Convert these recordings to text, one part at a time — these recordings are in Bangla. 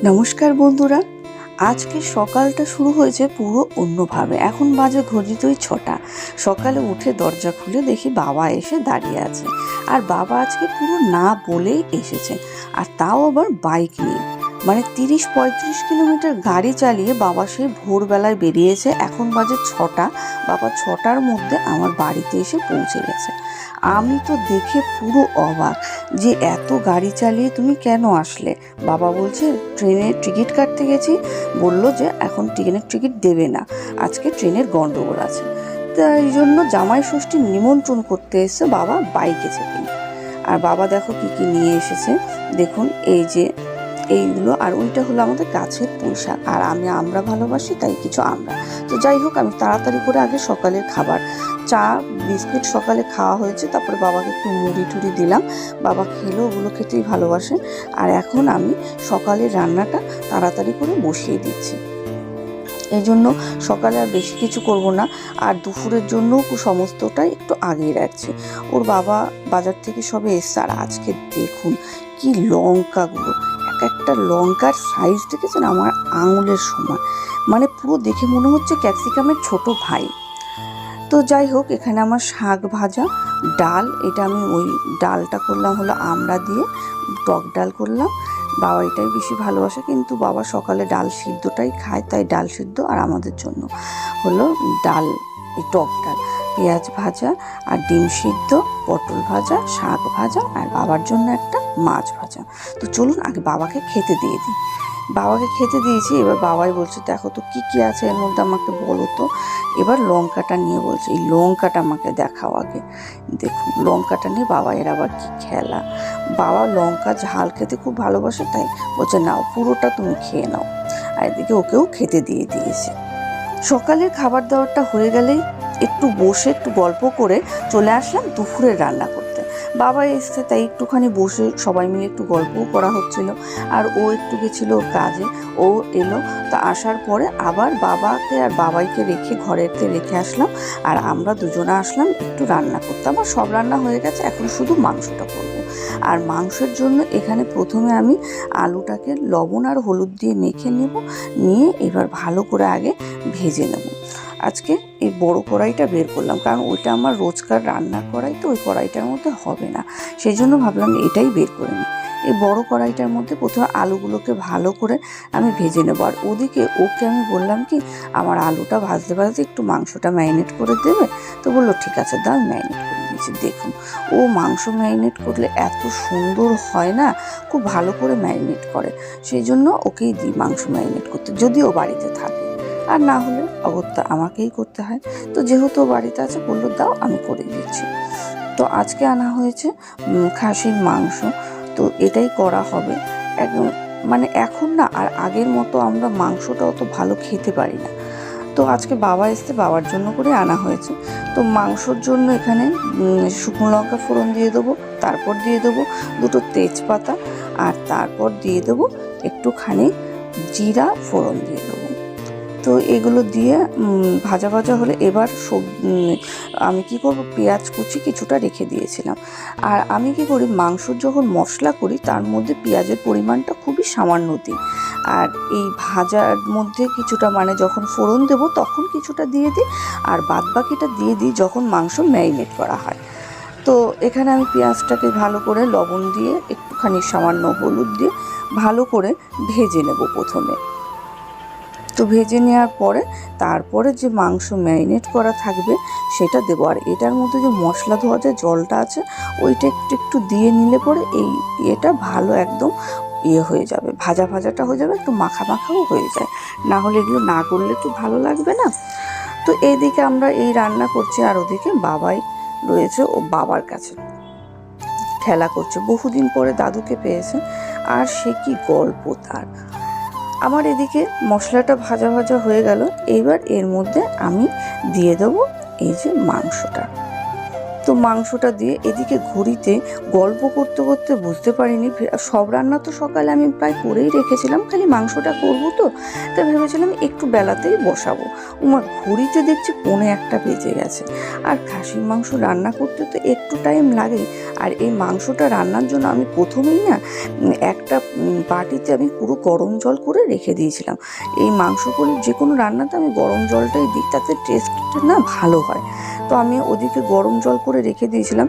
নমস্কার বন্ধুরা, আজকে সকালটা শুরু হয়েছে পুরো অন্যভাবে। এখন বাজে ঘড়িতেই 6টা। সকালে উঠে দরজা খুলে দেখি বাবা এসে দাঁড়িয়ে আছে। আর বাবা আজকে পুরো না বলেই এসেছে, আর তাও আবার বাইক নিয়ে। মানে 30-35 কিলোমিটার গাড়ি চালিয়ে বাবা সেই ভোরবেলায় বেরিয়েছে। এখন বাজে 6টা। বাবা 6টার মধ্যে আমার বাড়িতে এসে পৌঁছে গেছে। আমি তো দেখে পুরো অবাক যে এত গাড়ি চালিয়ে তুমি কেন আসলে। বাবা বলছে ট্রেনের টিকিট কাটতে গেছি, বলল যে এখন ট্রেনের টিকিট দেবে না, আজকে ট্রেনের গন্ডগোল আছে। তাই জন্য জামাই ষষ্ঠীর নিমন্ত্রণ করতে এসে বাবা বাইকে চেপে। আর বাবা দেখো কি কি নিয়ে এসেছে, দেখুন এই যে এইগুলো। আর ওইটা হলো আমাদের গাছের পুঁইশাক। আর আমরা ভালোবাসি তাই কিছু আমরা। তো যাই হোক, আমি তাড়াতাড়ি করে আগে সকালের খাবার চা বিস্কুট সকালে খাওয়া হয়েছে, তারপরে বাবাকে একটু মুড়ি টুড়ি দিলাম। বাবা খেলো, ওগুলো খেতেই ভালোবাসে। আর এখন আমি সকালের রান্নাটা তাড়াতাড়ি করে বসিয়ে দিচ্ছি। এই জন্য সকালে আর বেশি কিছু করব না। আর দুপুরের জন্য সমস্তটাই একটু আগিয়ে রাখছি। ওর বাবা বাজার থেকে সবে এসছে। আর আজকে দেখুন কি লঙ্কাগুলো, একটা লঙ্কার সাইজ দেখেছেন আমার আঙুলের সমান। মানে পুরো দেখে মনে হচ্ছে ক্যাপসিকামের ছোট ভাই। তো যাই হোক, এখানে আমার শাক ভাজা, ডাল, এটা আমি ওই ডালটা করলাম হলো আমড়া দিয়ে, টক ডাল করলাম। বাবা এটাই বেশি ভালোবাসে, কিন্তু বাবা সকালে ডাল সিদ্ধটাই খায়, তাই ডাল সিদ্ধ। আর আমাদের জন্য হলো ডাল, এই টক ডাল, পেঁয়াজ ভাজা আর ডিম সিদ্ধ, পটল ভাজা, শাক ভাজা, আর বাবার জন্য একটা মাছ ভাজা। তো চলুন আগে বাবাকে খেতে দিয়ে দিই। বাবাকে খেতে দিয়েছি। এবার বাবাই বলছে দেখো তো কী কী আছে এর মধ্যে, আমাকে বলো তো। এবার লঙ্কাটা নিয়ে বলছে, এই লঙ্কাটা আমাকে দেখাও আগে। দেখুন লঙ্কাটা নিয়ে বাবা এর আবার কী খেলা। বাবা লঙ্কা ঝাল খেতে খুব ভালোবাসে, তাই বলছে নাও পুরোটা তুমি খেয়ে নাও। আর এদিকে ওকেও খেতে দিয়ে দিয়েছে। সকালের খাবার দাবারটা হয়ে গেলেই একটু বসে একটু গল্প করে চলে আসলাম দুপুরের রান্না করতে। বাবা এসছে তাই একটুখানি বসে সবাই মিলে একটু গল্পও করা হচ্ছিল। আর ও একটু গেছিলো ওর কাজে, ও এলো। তা আসার পরে আবার বাবাকে আর বাবাইকে রেখে ঘরেতে রেখে আসলাম। আর আমরা দুজনে আসলাম একটু রান্না করতে। আমার সব রান্না হয়ে গেছে, এখন শুধু মাংসটা করব। আর মাংসের জন্য এখানে প্রথমে আমি আলুটাকে লবণ আর হলুদ দিয়ে মেখে নেব, নিয়ে এবার ভালো করে আগে ভেজে নেব। আজকে এই বড় কড়াইটা বের করলাম, কারণ ওইটা আমার রোজকার রান্নার কড়াই, তো ওই কড়াইটার মধ্যে হবে না। সেই জন্য ভাবলাম এটাই বের করে নিই। এই বড় কড়াইটার মধ্যে প্রথমে আলুগুলোকে ভালো করে আমি ভেজে নেবো। আর ওদিকে ওকে আমি বললাম কি আমার আলুটা ভাজতে ভাজতে একটু মাংসটা ম্যারিনেট করে দেবে। তো বললো ঠিক আছে দাও, ম্যারিনেট করে দিয়েছি। দেখুন ও মাংস ম্যারিনেট করলে এত সুন্দর হয় না, খুব ভালো করে ম্যারিনেট করে। সেই জন্য ওকেই দিই মাংস ম্যারিনেট করতে, যদিও বাড়িতে থাকে। আর না হলে অগত্যা আমাকেই করতে হয়। তো যেহেতু বাড়িতে আছে বললো দাও, আমি করে দিচ্ছি। তো আজকে আনা হয়েছে খাসির মাংস। তো এটাই করা হবে। একদম মানে এখন না আর আগের মতো আমরা মাংসটা অত ভালো খেতে পারি না। তো আজকে বাবা এসছে, বাবার জন্য করে আনা হয়েছে। তো মাংসর জন্য এখানে শুকনো লঙ্কা ফোড়ন দিয়ে দেবো, তারপর দিয়ে দেবো দুটো তেজপাতা, আর তারপর দিয়ে দেবো একটুখানি জিরা ফোড়ন দিয়ে দেবো। তো এগুলো দিয়ে ভাজা ভাজা হলে এবার আমি কি করব, পেঁয়াজ কুচি কিছুটা রেখে দিয়েছিলাম। আর আমি কি করি, মাংসর যখন মশলা করি তার মধ্যে পেঁয়াজের পরিমাণটা খুবই সামান্য দিই। আর এই ভাজার মধ্যে কিছুটা, মানে যখন ফোড়ন দেবো তখন কিছুটা দিয়ে দিই, আর বাদবাকিটা দিয়ে দিই যখন মাংস ম্যারিনেট করা হয়। তো এখানে আমি পেঁয়াজটাকে ভালো করে লবণ দিয়ে একটুখানি সামান্য হলুদ দিয়ে ভালো করে ভেজে নেব প্রথমে। তো ভেজে নেওয়ার পরে তারপরে যে মাংস ম্যারিনেট করা থাকবে সেটা দেবো। আর এটার মধ্যে যে মশলা ধোয়া যে জলটা আছে ওইটা একটু একটু দিয়ে নিলে পরে এই এটা ভালো একদম হয়ে যাবে, ভাজা ভাজাটা হয়ে যাবে, একটু মাখা মাখাও হয়ে যায়। না হলে এগুলো না করলে একটু ভালো লাগবে না। তো এইদিকে আমরা এই রান্না করছি, আর ওদিকে বাবাই রয়েছে ও বাবার কাছে খেলা করছে। বহুদিন পরে দাদুকে পেয়েছে, আর সে কি গল্প তার। আমার এদিকে মশলাটা ভাজা ভাজা হয়ে গেল। এবার এর মধ্যে আমি দিয়ে দেবো এই যে মাংসটা। তো মাংসটা দিয়ে এদিকে ঘড়িতে গল্প করতে করতে বুঝতে পারিনি, সব রান্না তো সকালে আমি প্রায় করেই রেখেছিলাম, খালি মাংসটা করবো তো, তাই ভেবেছিলাম একটু বেলাতেই বসাবো। ঘড়িতে দেখছি 1:45 বেজে গেছে। আর খাসির মাংস রান্না করতে তো একটু টাইম লাগেই। আর এই মাংসটা রান্নার জন্য আমি প্রথমেই না একটা বাটিতে আমি পুরো গরম জল করে রেখে দিয়েছিলাম। এই মাংস করে যে কোনো রান্নাতে আমি গরম জলটাই দিই, তাতে টেস্টটা না ভালো হয়। তো আমি ওদিকে গরম জল করে রেখে দিয়েছিলাম,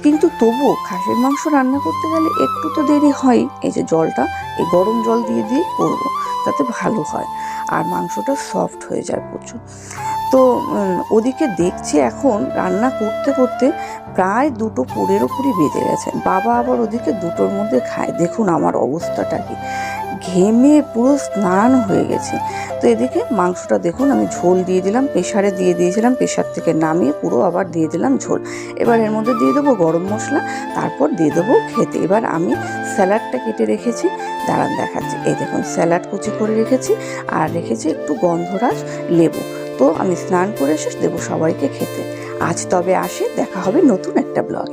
কিন্তু তবুও খাসির মাংস রান্না করতে গেলে একটু তো দেরি হয়। এই যে জলটা, এই গরম জল দিয়ে দিয়ে করবো, তাতে ভালো হয় আর মাংসটা সফট হয়ে যায় প্রচুর। তো ওদিকে দেখছি এখন রান্না করতে করতে প্রায় 2:15 বেজে গেছে। বাবা আবার ওদিকে 2টোর মধ্যে খায়। দেখুন আমার অবস্থাটা কি, ঘেমে পুরো স্নান হয়ে গেছে। তো এদিকে মাংসটা দেখুন আমি ঝোল দিয়ে দিলাম, প্রেশারে দিয়ে দিয়েছিলাম, প্রেশার থেকে নামিয়ে পুরো আবার দিয়ে দিলাম ঝোল। এবার এর মধ্যে দিয়ে দেবো গরম মশলা, তারপর দিয়ে দেবো খেতে। এবার আমি স্যালাডটা কেটে রেখেছি, দাঁড়ান দেখাচ্ছি। এই দেখুন স্যালাড কুচি করে রেখেছি, আর রেখেছি একটু গন্ধরাজ লেবু। তো আমি স্নান করে এসে দেবো সবাইকে খেতে। আজ তবে আসি, দেখা হবে নতুন একটা ব্লগে।